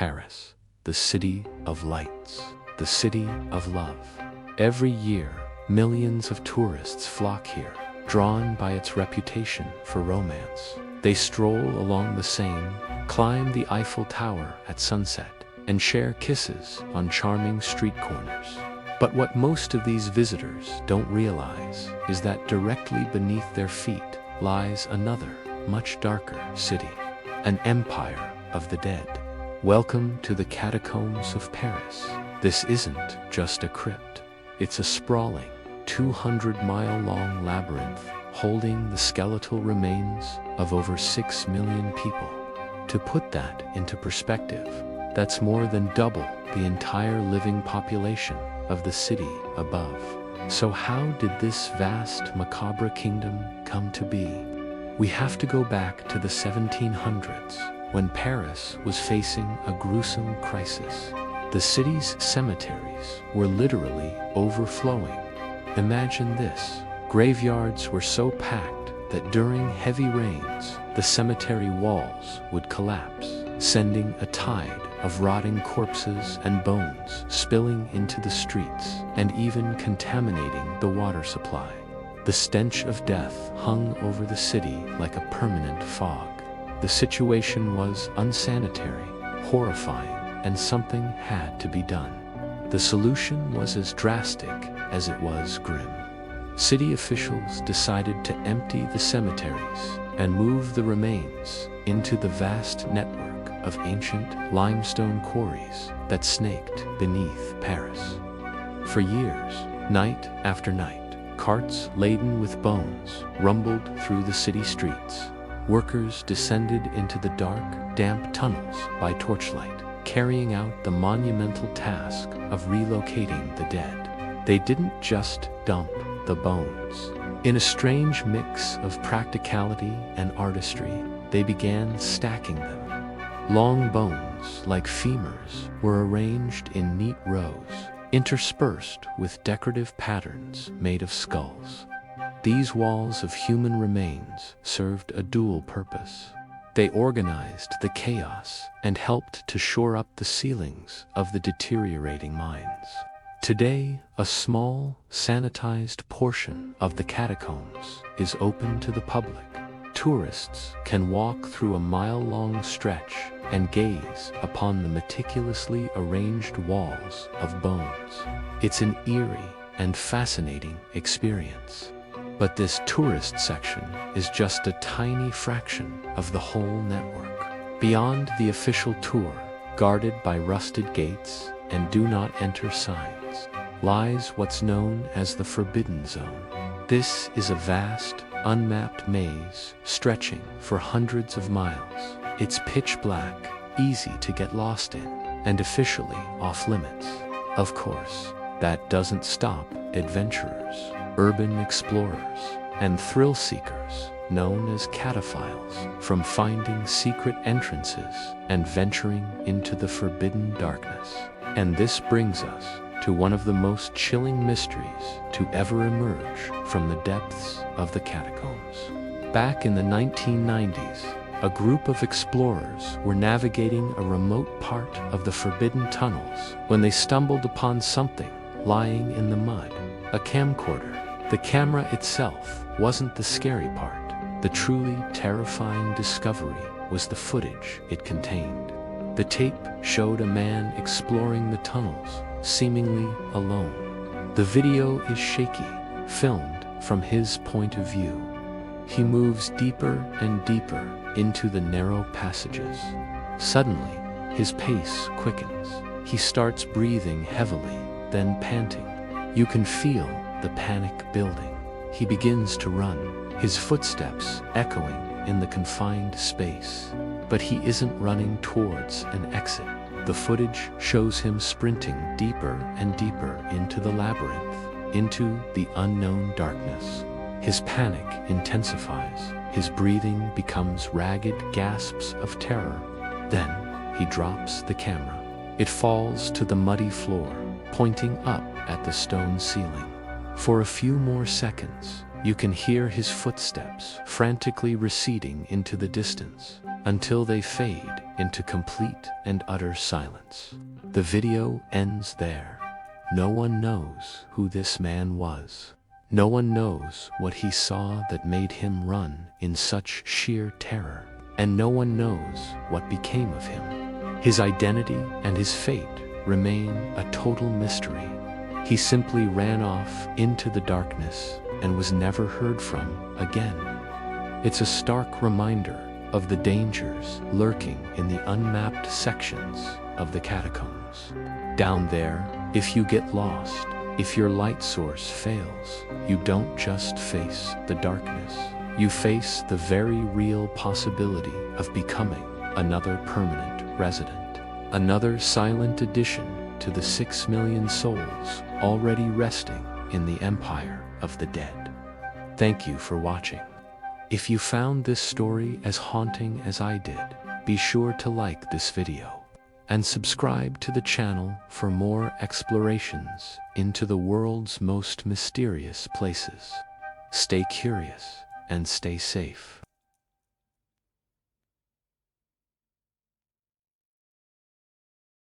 Paris, the city of lights, the city of love. Every year, millions of tourists flock here, drawn by its reputation for romance. They stroll along the Seine, climb the Eiffel Tower at sunset, and share kisses on charming street corners. But what most of these visitors don't realize is that directly beneath their feet lies another, much darker city, an empire of the dead. Welcome to the Catacombs of Paris. This isn't just a crypt. It's a sprawling, 200-mile-long labyrinth holding the skeletal remains of over 6 million people. To put that into perspective, that's more than double the entire living population of the city above. So how did this vast, macabre kingdom come to be? We have to go back to the 1700s, when Paris was facing a gruesome crisis. The city's cemeteries were literally overflowing. Imagine this: graveyards were so packed that during heavy rains, the cemetery walls would collapse, sending a tide of rotting corpses and bones spilling into the streets and even contaminating the water supply. The stench of death hung over the city like a permanent fog. The situation was unsanitary, horrifying, and something had to be done. The solution was as drastic as it was grim. City officials decided to empty the cemeteries and move the remains into the vast network of ancient limestone quarries that snaked beneath Paris. For years, night after night, carts laden with bones rumbled through the city streets. Workers descended into the dark, damp tunnels by torchlight, carrying out the monumental task of relocating the dead. They didn't just dump the bones. In a strange mix of practicality and artistry, they began stacking them. Long bones, like femurs, were arranged in neat rows, interspersed with decorative patterns made of skulls. These walls of human remains served a dual purpose. They organized the chaos and helped to shore up the ceilings of the deteriorating mines. Today, a small, sanitized portion of the catacombs is open to the public. Tourists can walk through a mile-long stretch and gaze upon the meticulously arranged walls of bones. It's an eerie and fascinating experience. But this tourist section is just a tiny fraction of the whole network. Beyond the official tour, guarded by rusted gates and do not enter signs, lies what's known as the Forbidden Zone. This is a vast, unmapped maze stretching for hundreds of miles. It's pitch black, easy to get lost in, and officially off limits. Of course, that doesn't stop adventurers, urban explorers, and thrill seekers, known as cataphiles, from finding secret entrances and venturing into the forbidden darkness. And this brings us to one of the most chilling mysteries to ever emerge from the depths of the catacombs. Back in the 1990s, a group of explorers were navigating a remote part of the forbidden tunnels when they stumbled upon something lying in the mud: a camcorder. The camera itself wasn't the scary part. The truly terrifying discovery was the footage it contained. The tape showed a man exploring the tunnels, seemingly alone. The video is shaky, filmed from his point of view. He moves deeper and deeper into the narrow passages. Suddenly, his pace quickens. He starts breathing heavily, then panting. You can feel the panic building. He begins to run, his footsteps echoing in the confined space. But he isn't running towards an exit. The footage shows him sprinting deeper and deeper into the labyrinth, into the unknown darkness. His panic intensifies. His breathing becomes ragged gasps of terror. Then he drops the camera. It falls to the muddy floor, pointing up at the stone ceiling. For a few more seconds, you can hear his footsteps frantically receding into the distance. until they fade into complete and utter silence. The video ends there. No one knows who this man was. No one knows what he saw that made him run in such sheer terror, and no one knows what became of him. His identity and his fate remain a total mystery. He simply ran off into the darkness and was never heard from again. It's a stark reminder of the dangers lurking in the unmapped sections of the catacombs. Down there, if you get lost, if your light source fails, you don't just face the darkness. You face the very real possibility of becoming another permanent resident, another silent addition to the 6 million souls already resting in the empire of the dead. Thank you for watching. If you found this story as haunting as I did, be sure to like this video and subscribe to the channel for more explorations into the world's most mysterious places. Stay curious and stay safe.